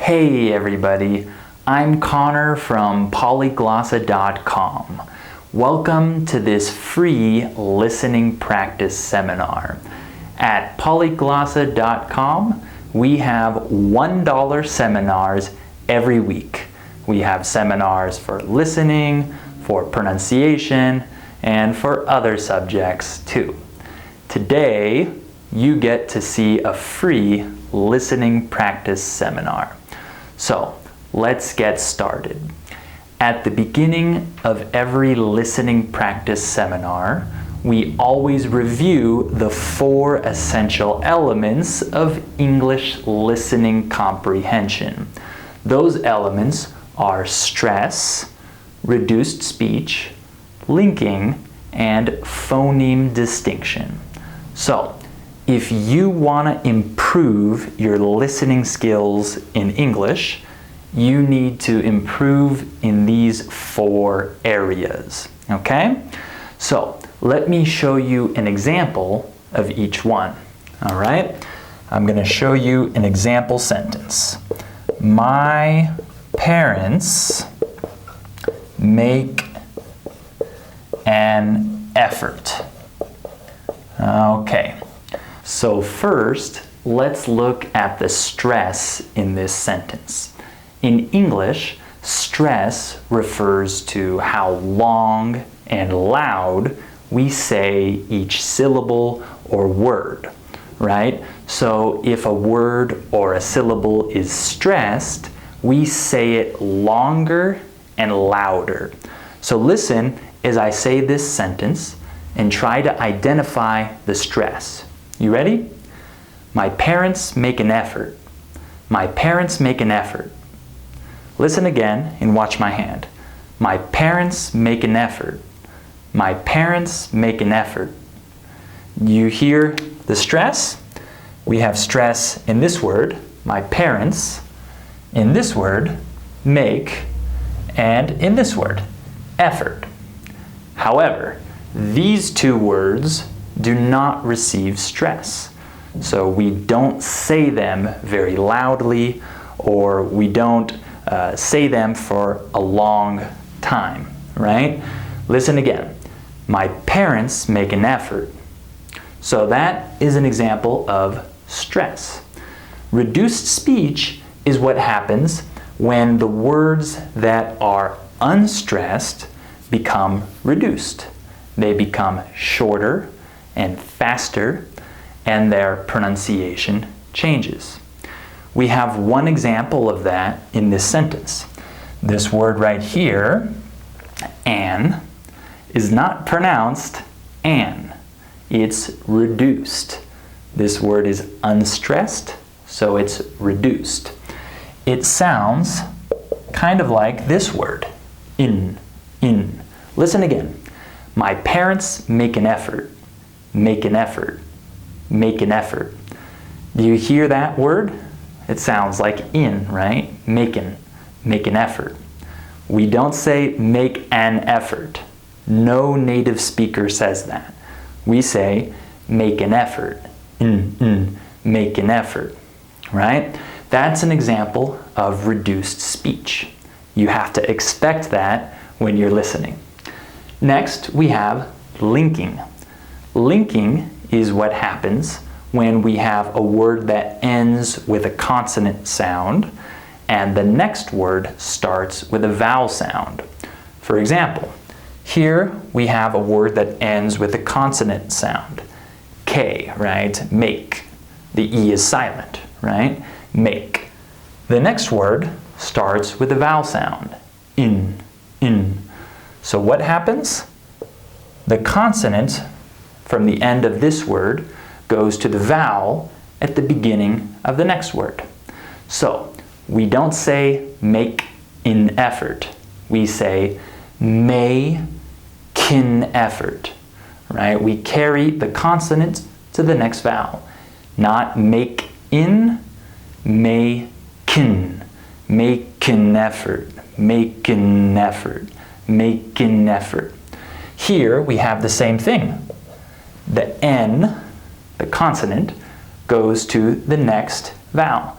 Hey everybody, I'm Connor from polyglossa.com. Welcome to this free listening practice seminar. At polyglossa.com, we have $1 seminars every week. We have seminars for listening, for pronunciation, and for other subjects too. Today, you get to see a free listening practice seminar. So, let's get started. At the beginning of every listening practice seminar, we always review the 4 essential elements of English listening comprehension. Those elements are stress, reduced speech, linking, and phoneme distinction. So, if you want to improve your listening skills in English, you need to improve in these 4 areas, okay? So, let me show you an example of each one, all right? I'm going to show you an example sentence. My parents make an effort. Okay. So first, let's look at the stress in this sentence. In English, stress refers to how long and loud we say each syllable or word, right? So if a word or a syllable is stressed, we say it longer and louder. So listen as I say this sentence and try to identify the stress. You ready? My parents make an effort. My parents make an effort. Listen again and watch my hand. My parents make an effort. My parents make an effort. You hear the stress? We have stress in this word, my parents, in this word, make, and in this word, effort. However, these 2 words do not receive stress. So we don't say them very loudly, or we don't say them for a long time, right? Listen again. My parents make an effort. So that is an example of stress. Reduced speech is what happens when the words that are unstressed become reduced. They become shorter and faster, and their pronunciation changes. We have one example of that in this sentence. This word right here, an, is not pronounced an. It's reduced. This word is unstressed, so it's reduced. It sounds kind of like this word, in. Listen again. My parents make an effort. Make an effort. Make an effort. Do you hear that word? It sounds like in, right? Make an effort. We don't say make an effort. No native speaker says that. We say make an effort. Make an effort, right? That's an example of reduced speech. You have to expect that when you're listening. Next, we have linking. Linking is what happens when we have a word that ends with a consonant sound and the next word starts with a vowel sound. For example, here we have a word that ends with a consonant sound. K, right? Make. The E is silent, right? Make. The next word starts with a vowel sound. In. So what happens? The consonant from the end of this word goes to the vowel at the beginning of the next word. So we don't say make in effort. We say may kin effort, right? We carry the consonant to the next vowel. Not make in, may kin. Make an effort. Make an effort. Make an effort. Here we have the same thing. The N, the consonant, goes to the next vowel.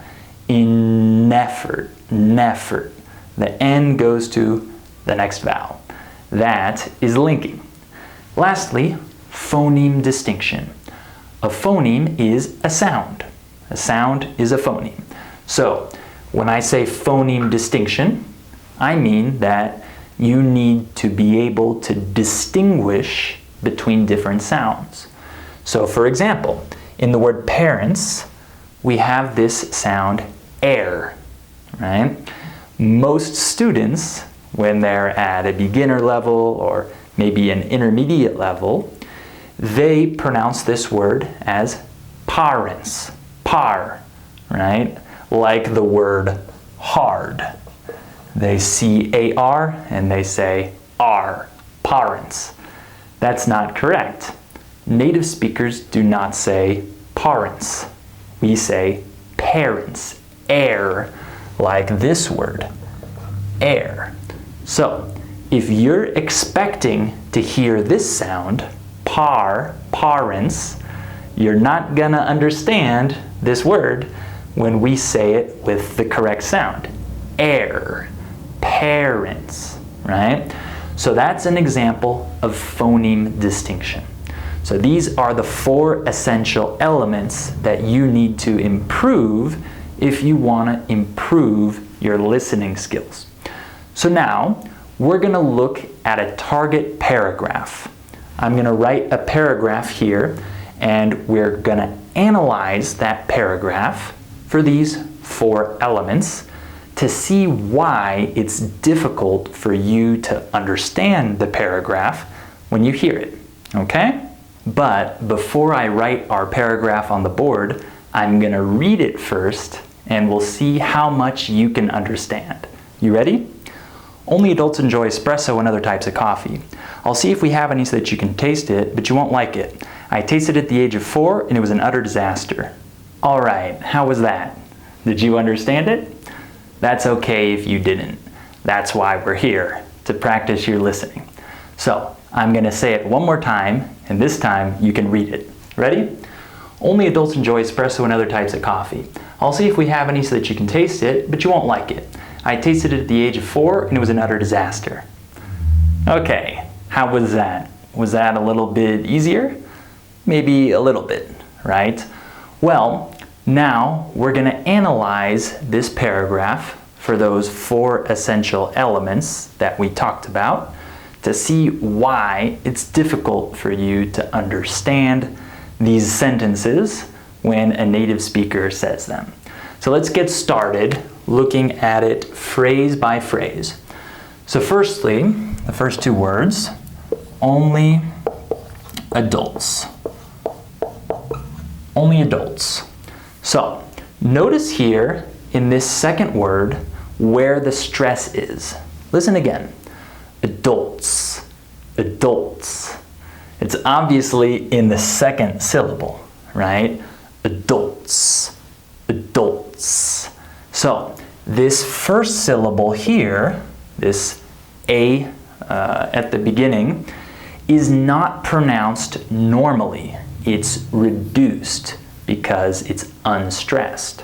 Ineffort, neffort. The N goes to the next vowel. That is linking. Lastly, phoneme distinction. A phoneme is a sound. A sound is a phoneme. So, when I say phoneme distinction, I mean that you need to be able to distinguish between different sounds. So, for example, in the word parents, we have this sound air, right? Most students, when they're at a beginner level or maybe an intermediate level, they pronounce this word as parents, par, right? Like the word hard. They C-A-R and they say R, parents. That's not correct. Native speakers do not say parents. We say parents, air, like this word, air. So, if you're expecting to hear this sound, par, parents, you're not gonna understand this word when we say it with the correct sound. Air, parents, right? So that's an example of phoneme distinction. So these are the 4 essential elements that you need to improve if you want to improve your listening skills. So now we're going to look at a target paragraph. I'm going to write a paragraph here and we're going to analyze that paragraph for these 4 elements to see why it's difficult for you to understand the paragraph when you hear it, okay? But before I write our paragraph on the board, I'm going to read it first and we'll see how much you can understand. You ready? Only adults enjoy espresso and other types of coffee. I'll see if we have any so that you can taste it, but you won't like it. I tasted it at the age of 4 and it was an utter disaster. All right, how was that? Did you understand it? That's okay if you didn't. That's why we're here, to practice your listening. So, I'm going to say it one more time, and this time you can read it. Ready? Only adults enjoy espresso and other types of coffee. I'll see if we have any so that you can taste it, but you won't like it. I tasted it at the age of 4 and it was an utter disaster. Okay, how was that? Was that a little bit easier? Maybe a little bit, right? Well, now we're going to analyze this paragraph for those 4 essential elements that we talked about to see why it's difficult for you to understand these sentences when a native speaker says them. So let's get started looking at it phrase by phrase. So firstly, the first 2 words, only adults. Only adults. So notice here in this second word where the stress is. Listen again. Adults, adults. It's obviously in the second syllable, right? Adults, adults. So this first syllable here, this A at the beginning, is not pronounced normally. It's reduced because it's unstressed.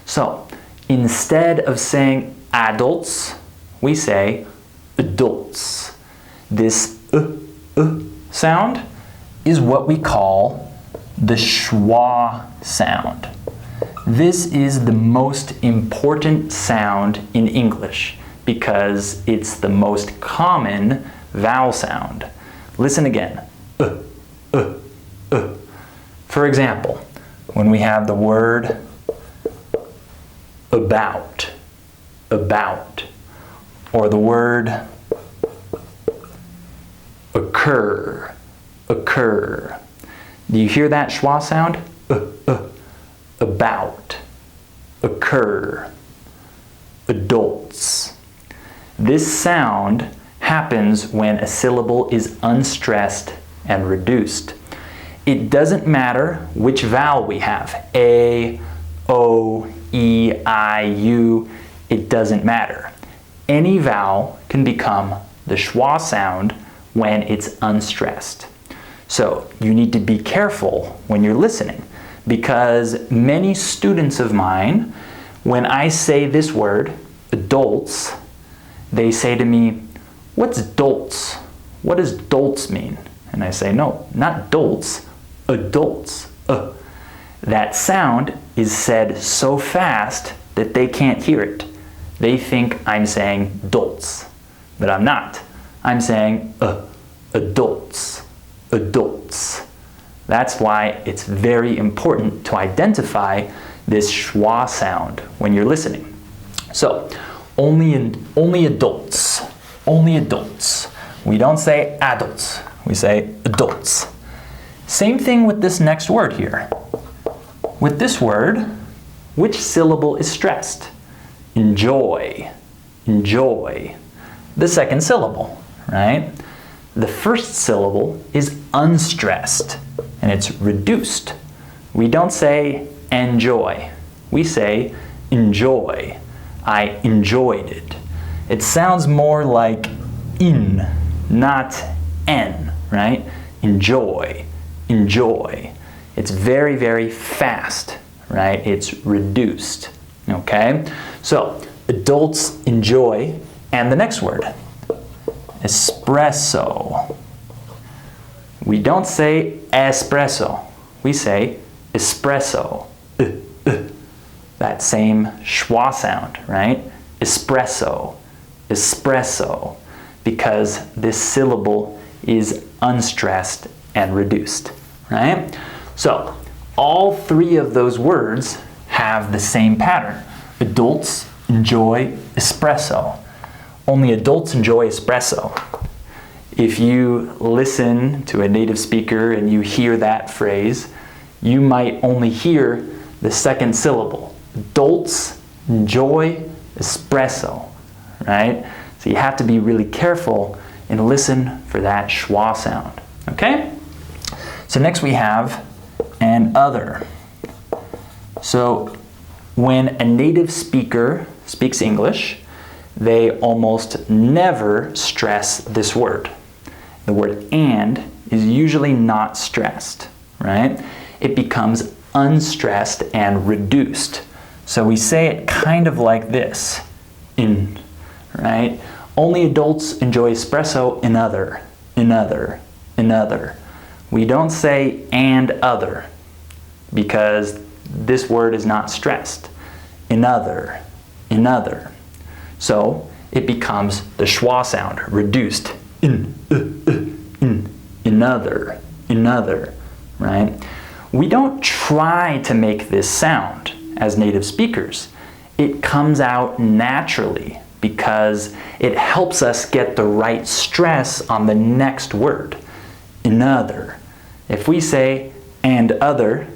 So instead of saying adults, we say adults. This sound is what we call the schwa sound. This is the most important sound in English because it's the most common vowel sound. Listen again. For example, when we have the word about, or the word occur. Do you hear that schwa sound? About, occur, adults. This sound happens when a syllable is unstressed and reduced. It doesn't matter which vowel we have, A, O, E, I, U, it doesn't matter. Any vowel can become the schwa sound when it's unstressed. So you need to be careful when you're listening because many students of mine When I say this word, adults, they say to me, what's dolts? What does dolts mean? And I say, no, not dolts, adults. That sound is said so fast that they can't hear it. They think I'm saying dolts, but I'm not. I'm saying adults, adults. That's why it's very important to identify this schwa sound when you're listening. So, only adults, only adults. We don't say adults, we say adults. Same thing with this next word here. With this word, which syllable is stressed? Enjoy, enjoy. The second syllable, right? The first syllable is unstressed, and it's reduced. We don't say enjoy. We say enjoy. I enjoyed it. It sounds more like in, not en, right? Enjoy, enjoy. It's very, very fast, right? It's reduced, okay? So, adults enjoy, and the next word, espresso. We don't say espresso. We say espresso. That same schwa sound, right? Espresso, espresso, because this syllable is unstressed and reduced, right? So, all three of those words have the same pattern. Adults enjoy espresso. Only adults enjoy espresso. If you listen to a native speaker and you hear that phrase, you might only hear the second syllable. Adults enjoy espresso, right? So you have to be really careful and listen for that schwa sound, okay? So next we have and other. So when a native speaker speaks English, they almost never stress this word. The word and is usually not stressed, right? It becomes unstressed and reduced. So we say it kind of like this, in, right? Only adults enjoy espresso in other, in other, in other. We don't say and other because this word is not stressed. In other, in other. So it becomes the schwa sound, reduced. In other, right? We don't try to make this sound as native speakers. It comes out naturally because it helps us get the right stress on the next word. Another. If we say and other,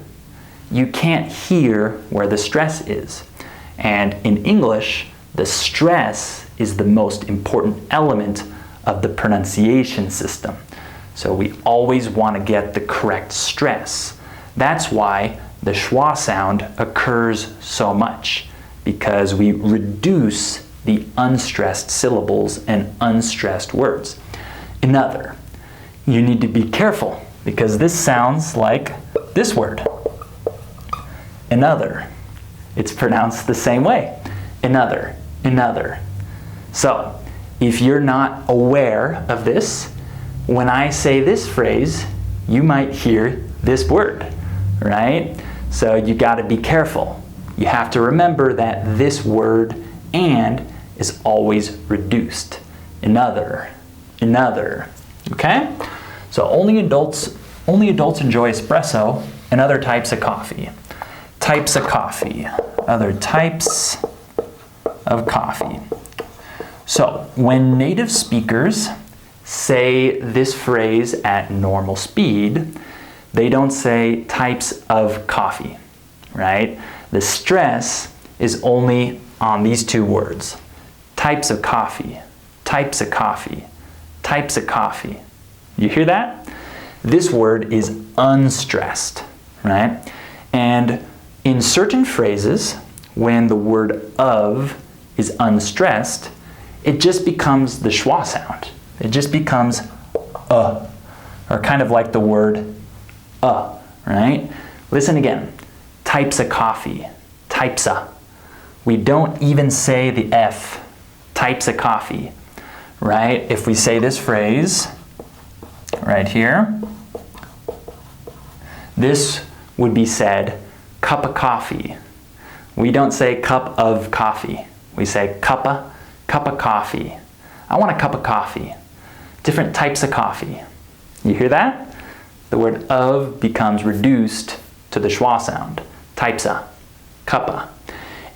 you can't hear where the stress is. And in English, the stress is the most important element of the pronunciation system. So we always want to get the correct stress. That's why the schwa sound occurs so much, because we reduce the unstressed syllables and unstressed words. Another, you need to be careful because this sounds like this word. Another. It's pronounced the same way. Another, another. So, if you're not aware of this, when I say this phrase, you might hear this word, right? So you got to be careful. You have to remember that this word and is always reduced. Another, another. Okay? So only adults enjoy espresso and other types of coffee. Types of coffee. Other types of coffee. So when native speakers say this phrase at normal speed, they don't say types of coffee, right? The stress is only on these two words. Types of coffee, types of coffee, types of coffee. You hear that? This word is unstressed, right? And in certain phrases, when the word of is unstressed, it just becomes the schwa sound. It just becomes or kind of like the word right? Listen again. Types of coffee, types of. We don't even say the F, types of coffee, right? If we say this phrase right here, this would be said, cup of coffee. We don't say cup of coffee. We say cup of coffee. I want a cup of coffee. Different types of coffee. You hear that? The word of becomes reduced to the schwa sound. Types of, cuppa.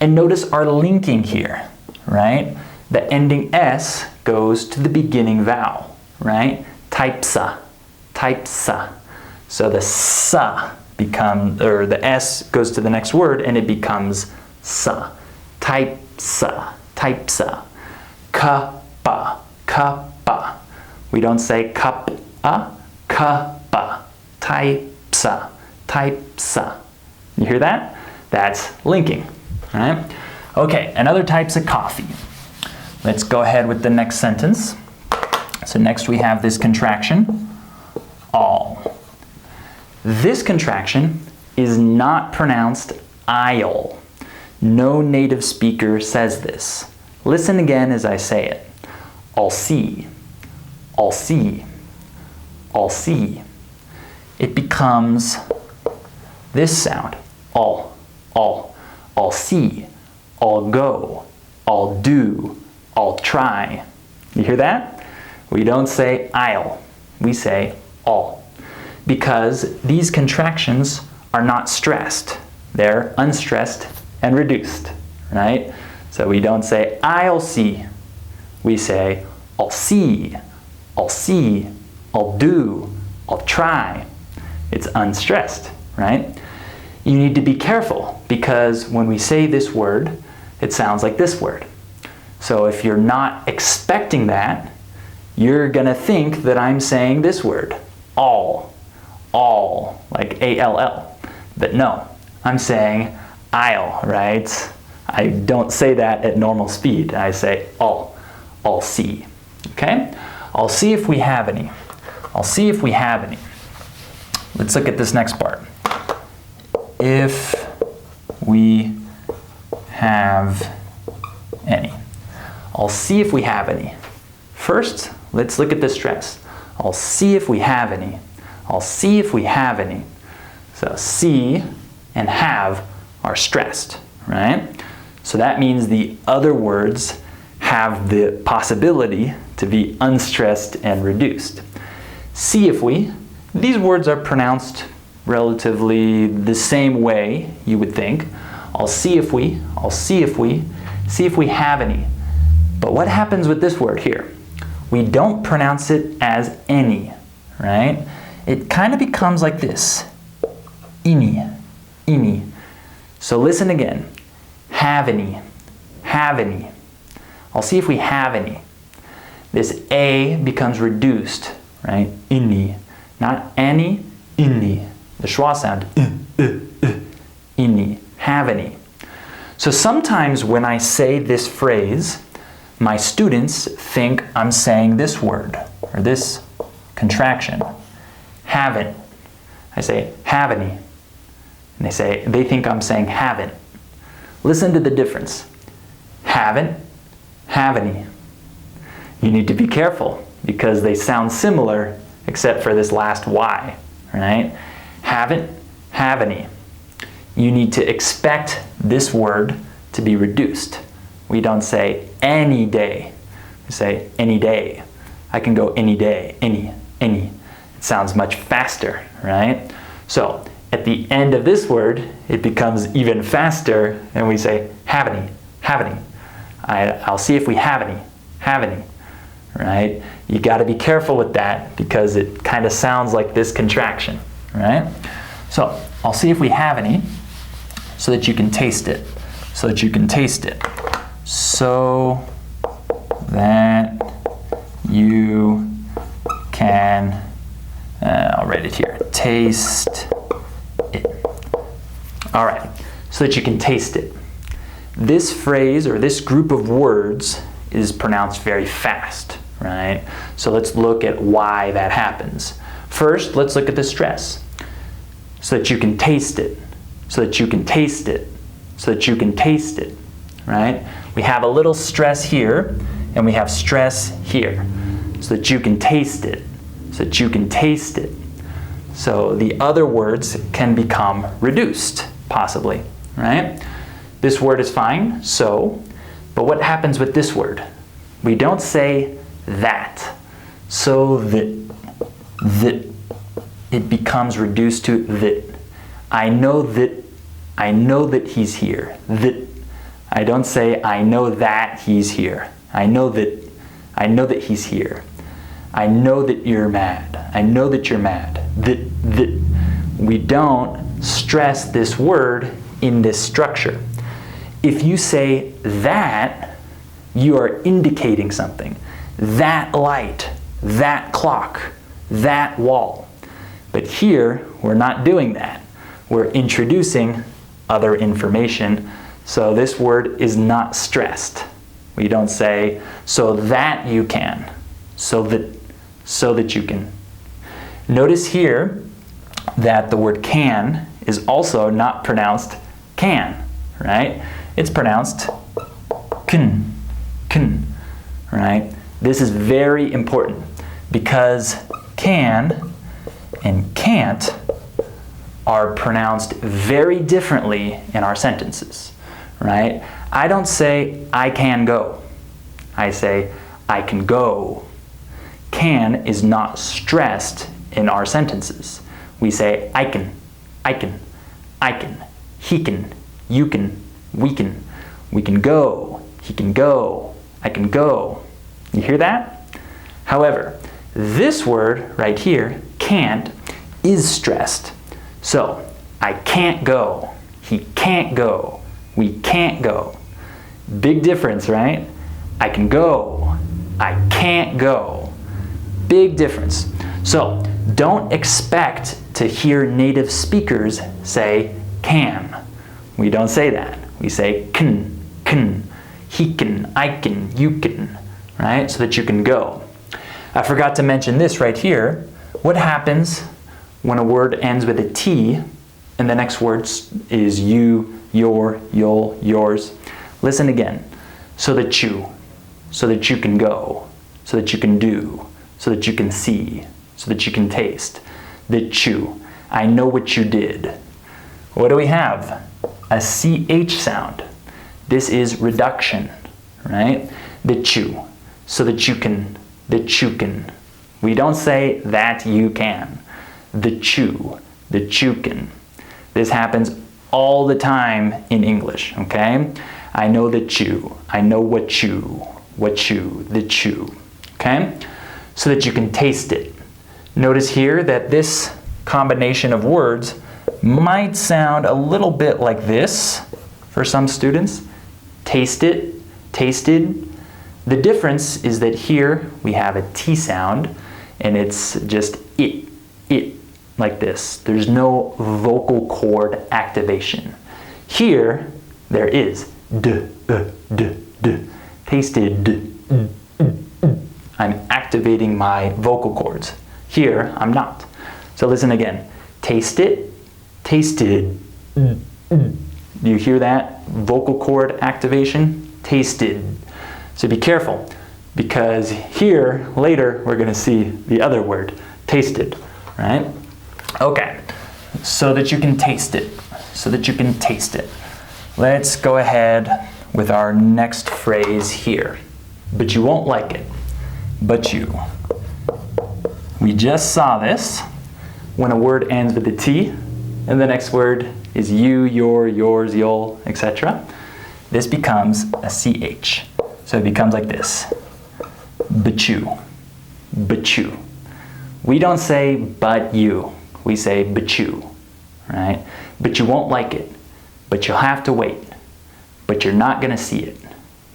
And notice our linking here, right? The ending S goes to the beginning vowel, right? Typesa, typesa. So the sa becomes, or the S goes to the next word and it becomes sa. Typesa, typesa. Cuppa, cuppa. We don't say cup-a, cuppa. Typesa, typesa. You hear that? That's linking, all right? Okay, and other types of coffee. Let's go ahead with the next sentence. So next we have this contraction, all. This contraction is not pronounced I'll. No native speaker says this. Listen again as I say it. I'll see, I'll see, I'll see. It becomes this sound, I'll see, I'll go, I'll do, I'll try. You hear that? We don't say I'll, we say I'll. Because these contractions are not stressed. They're unstressed and reduced, right? So we don't say I'll see. We say I'll see, I'll see, I'll do, I'll try. It's unstressed, right? You need to be careful because when we say this word, it sounds like this word. So if you're not expecting that, you're gonna think that I'm saying this word, all, like A-L-L. But no, I'm saying I'll, right? I don't say that at normal speed. I say I'll see, okay? I'll see if we have any. I'll see if we have any. Let's look at this next part. If we have any. I'll see if we have any. First, let's look at the stress. I'll see if we have any. I'll see if we have any. So see and have are stressed, right? So that means the other words have the possibility to be unstressed and reduced. See if we, these words are pronounced relatively the same way you would think. I'll see if we, I'll see if we have any. But what happens with this word here? We don't pronounce it as any, right? It kind of becomes like this, ini, ini. So listen again, have any, have any. I'll see if we have any. This A becomes reduced, right? Ini, not any, ini. The schwa sound, ini, have any. So sometimes when I say this phrase, my students think I'm saying this word, or this contraction, haven't. I say, have any. And they think I'm saying haven't. Listen to the difference. Haven't, have any. You need to be careful because they sound similar except for this last Y, right? Haven't, have any. You need to expect this word to be reduced. We don't say any day. We say any day. I can go any day, any. It sounds much faster, right? So at the end of this word, it becomes even faster and we say have any, have any. I'll see if we have any, right? You got to be careful with that because it kind of sounds like this contraction, right? So I'll see if we have any so that you can taste it, so that you can taste it. So that you can, I'll write it here, taste it. All right, so that you can taste it. This phrase or this group of words is pronounced very fast, right? So let's look at why that happens. First, let's look at the stress. So that you can taste it, so that you can taste it, so that you can taste it, right? We have a little stress here, and we have stress here, so that you can taste it, so that you can taste it. So the other words can become reduced, possibly, right? This word is fine, so, but what happens with this word? We don't say that, so that it becomes reduced to that. I know that he's here. That. I don't say I know that he's here. I know that he's here. I know that you're mad. I know that you're mad. That. We don't stress this word in this structure. If you say that, you are indicating something. That light, that clock, that wall. But here, we're not doing that. We're introducing other information, so this word is not stressed. We don't say, so that you can, so that you can. Notice here that the word can is also not pronounced can, right? It's pronounced kun, right? This is very important because can and can't are pronounced very differently in our sentences, right? I don't say I can go. I say I can go. Can is not stressed in our sentences. We say I can, he can, you can, we can go, he can go, I can go. You hear that? However, this word right here, can't, is stressed. So, I can't go, he can't go, we can't go. Big difference, right? I can go, I can't go. Big difference. So, don't expect to hear native speakers say can. We don't say that. We say can, he can, I can, you can, right? So that you can go. I forgot to mention this right here. What happens when a word ends with a T and the next word is you, your, you'll, yours? Listen again. So that you can go, so that you can do, so that you can see, so that you can taste. That you, I know what you did. What do we have? A CH sound. This is reduction, right? That you, so that you can, that you can. We don't say that you can. That you can. This happens all the time in English, okay? I know that you, I know what you, that you, okay? So that you can taste it. Notice here that this combination of words might sound a little bit like this for some students. Taste it, tasted. The difference is that here we have a T sound and it's just it, like this. There's no vocal cord activation. Here, there is d. Tasted, I'm activating my vocal cords. Here, I'm not. So listen again. Taste it, tasted. Do you hear that vocal cord activation? Tasted. So be careful, because here, later, we're going to see the other word, tasted, right? Okay, so that you can taste it, so that you can taste it. Let's go ahead with our next phrase here. But you won't like it. But you. We just saw this when a word ends with a T, and the next word is you, your, yours, you'll, etc. This becomes a CH. So it becomes like this. But you. But you. We don't say but you. We say but you, right? But you won't like it. But you'll have to wait. But you're not going to see it.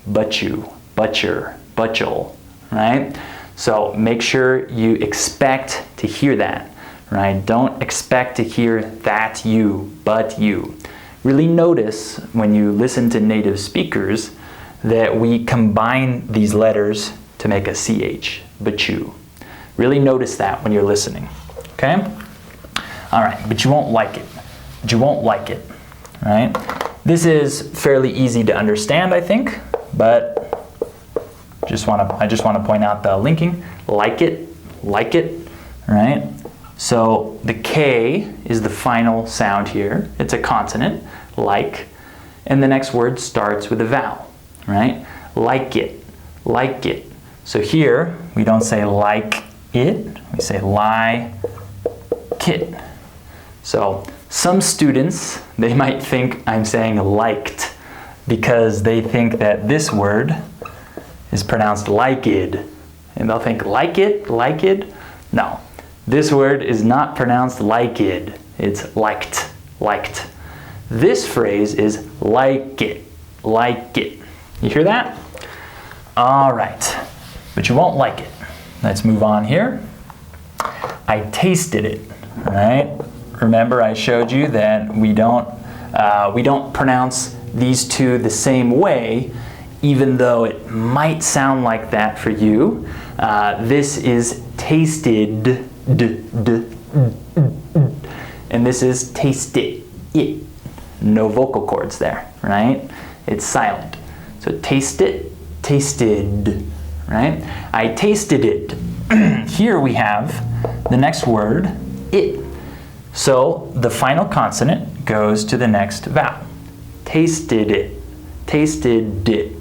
But you, but you're, but you'll, right? So make sure you expect to hear that, right? Don't expect to hear that you, but you. Really notice when you listen to native speakers that we combine these letters to make a CH, but you. Really notice that when you're listening, okay? All right, but you won't like it. But you won't like it, right? This is fairly easy to understand, I think, but I just want to point out the linking. Like it, right? So the K is the final sound here. It's a consonant, like, and the next word starts with a vowel, right? Like it, like it. So here, we don't say like it, we say like it. So some students, they might think I'm saying liked because they think that this word is pronounced like-id. And they'll think like it. No, this word is not pronounced like-id. It's liked. This phrase is like it. You hear that? All right, but you won't like it. Let's move on here. I tasted it, right? Remember I showed you that we don't pronounce these two the same way, even though it might sound like that for you. This is tasted, and this is tasted, it. No vocal cords there, right? It's silent. So taste it, tasted, right? I tasted it. Here we have the next word, it. So the final consonant goes to the next vowel. Tasted it, tasted it,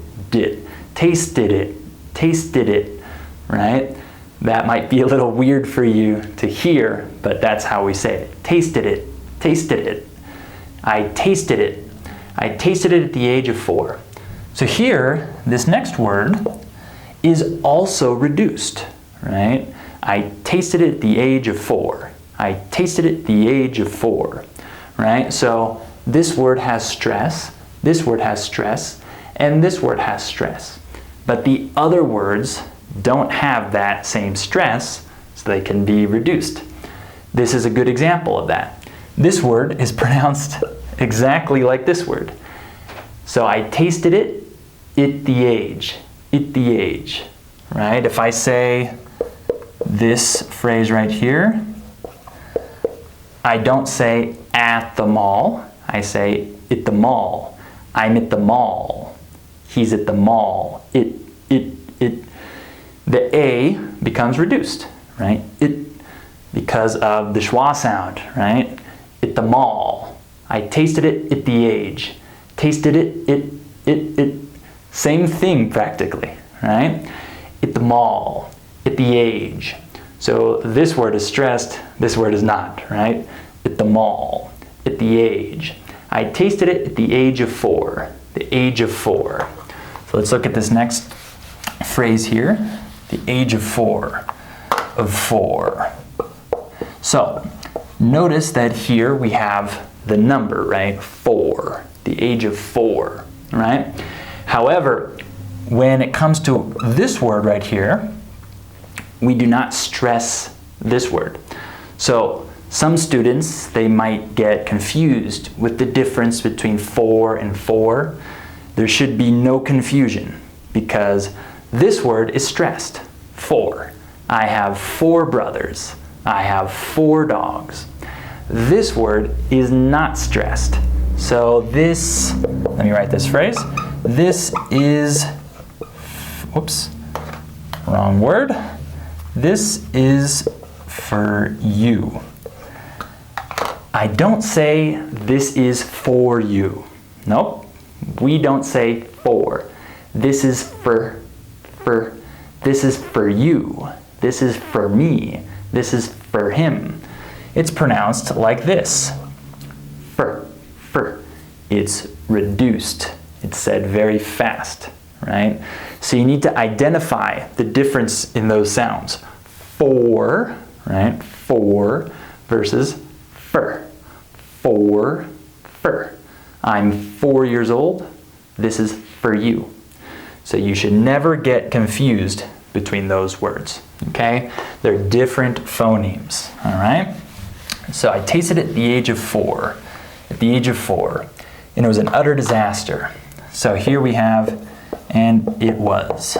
tasted it, right? That might be a little weird for you to hear, but that's how we say it. Tasted it, tasted it. I tasted it. I tasted it at the age of 4. So here, this next word is also reduced, right? I tasted it at the age of 4. I tasted it at the age of 4, right? So this word has stress, this word has stress, and this word has stress. But the other words don't have that same stress, so they can be reduced. This is a good example of that. This word is pronounced exactly like this word. So I tasted it at the age, right? If I say this phrase right here, I don't say at the mall, I say at the mall. I'm at the mall. He's at the mall. The A becomes reduced, right? It, because of the schwa sound, right? At the mall. I tasted it at the age. Tasted it, same thing practically, right? At the mall, at the age. So this word is stressed, this word is not, right? At the mall, at the age. I tasted it at the age of 4, the age of 4. So let's look at this next phrase here, the age of 4, of 4. So notice that here we have the number, right? 4, the age of 4, right? However, when it comes to this word right here, we do not stress this word. So some students, they might get confused with the difference between 4 and 4. There should be no confusion because this word is stressed. 4. I have 4 brothers. I have 4 dogs. This word is not stressed. So this, let me write this phrase. This is, whoops, wrong word. This is for you. I don't say this is for you. Nope, we don't say for. This is this is for you. This is for me. This is for him. It's pronounced like this. For. It's reduced. It's said very fast, right? So you need to identify the difference in those sounds. For, right? For versus fur. For. I'm 4 years old. This is for you. So you should never get confused between those words, okay? They're different phonemes, all right? So I tasted it at the age of 4. At the age of 4. And it was an utter disaster. So here we have, and it was.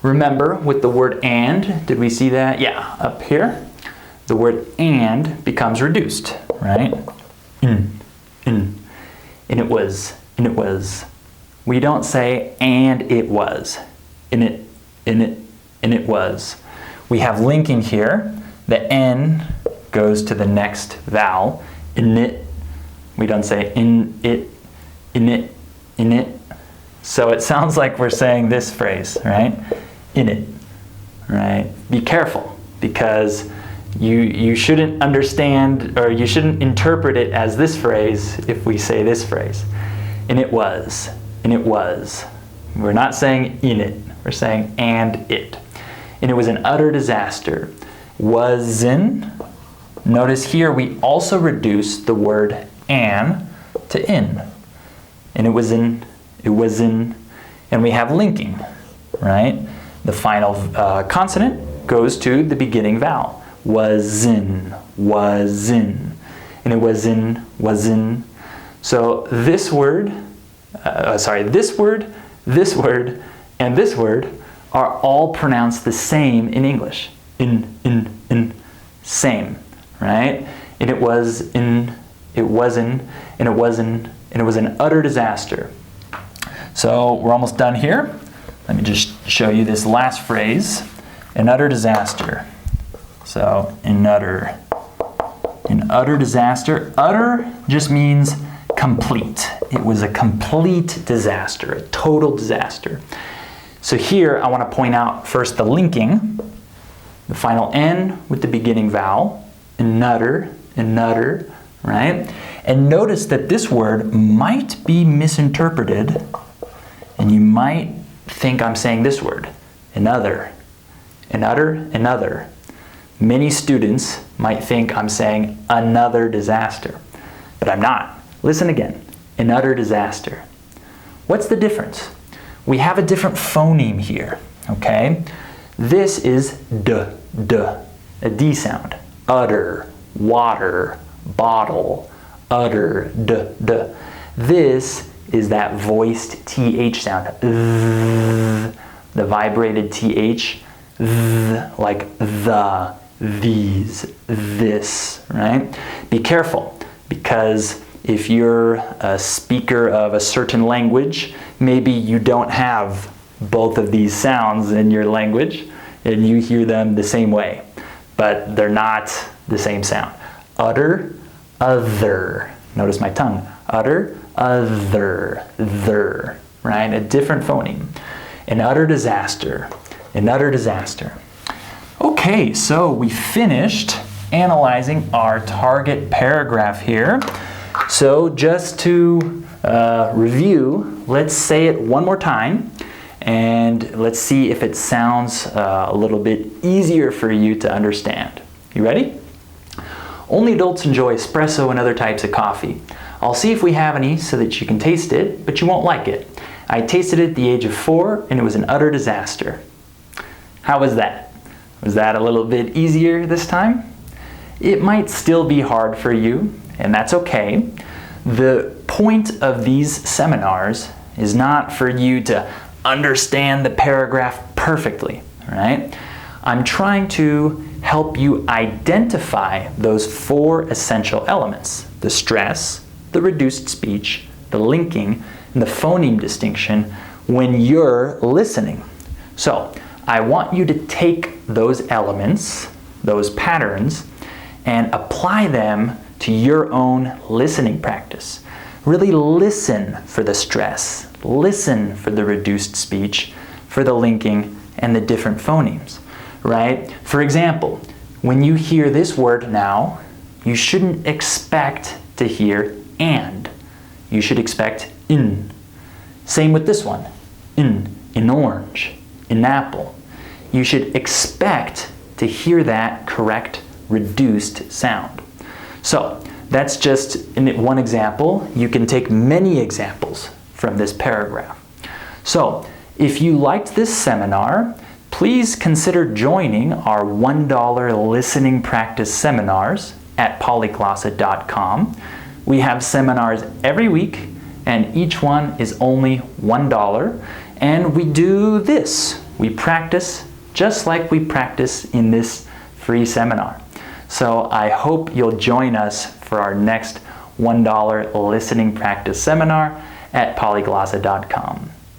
Remember, with the word and, did we see that? Yeah, up here. The word and becomes reduced, right? and it was, and it was. We don't say, and it was, and it, and it, and it was. We have linking here. The N goes to the next vowel, in it. We don't say in it, in it, in it. So it sounds like we're saying this phrase, right? In it, right? Be careful, because you shouldn't understand, or you shouldn't interpret it as this phrase if we say this phrase. And it was, and it was. We're not saying in it, we're saying and it. And it was an utter disaster. Was in. Notice here we also reduce the word an to in. And it was in, and we have linking, right? The final consonant goes to the beginning vowel. Was in, and it was in. So this word, this word, and this word are all pronounced the same in English. In, same, right? And it was in, it wasn't, and it wasn't, and it was an utter disaster. So we're almost done here. Let me just show you this last phrase, an utter disaster. So an utter disaster. Utter just means complete. It was a complete disaster, a total disaster. So here I want to point out first the linking, the final N with the beginning vowel, another, right? And notice that this word might be misinterpreted, and you might think I'm saying this word, another. Many students might think I'm saying another disaster, but I'm not. Listen again, an utter disaster. What's the difference? We have a different phoneme here, okay? This is d, a D sound. Utter, water, bottle, utter, d. This is that voiced TH sound. The vibrated TH, like the, these, this, right? Be careful, because if you're a speaker of a certain language, maybe you don't have both of these sounds in your language and you hear them the same way, but they're not the same sound. Utter, other. Notice my tongue. Utter, other, ther, right? A different phoneme. An utter disaster. An utter disaster. Okay, so we finished analyzing our target paragraph here. So just to review, let's say it one more time, and let's see if it sounds a little bit easier for you to understand. You ready? Only adults enjoy espresso and other types of coffee. I'll see if we have any so that you can taste it, but you won't like it. I tasted it at the age of 4, and it was an utter disaster. How was that? Was that a little bit easier this time? It might still be hard for you, and that's okay. The point of these seminars is not for you to understand the paragraph perfectly, right? I'm trying to help you identify those 4 essential elements: the stress, the reduced speech, the linking, and the phoneme distinction when you're listening. So I want you to take those elements, those patterns, and apply them to your own listening practice. Really listen for the stress, listen for the reduced speech, for the linking, and the different phonemes, right? For example, when you hear this word now, you shouldn't expect to hear and. You should expect in. Same with this one, in orange, in apple. You should expect to hear that correct reduced sound. So that's just one example. You can take many examples from this paragraph. So if you liked this seminar, please consider joining our $1 listening practice seminars at polyglossa.com. We have seminars every week, and each one is only $1. And we do this. We practice just like we practice in this free seminar. So I hope you'll join us for our next $1 listening practice seminar at polyglossa.com.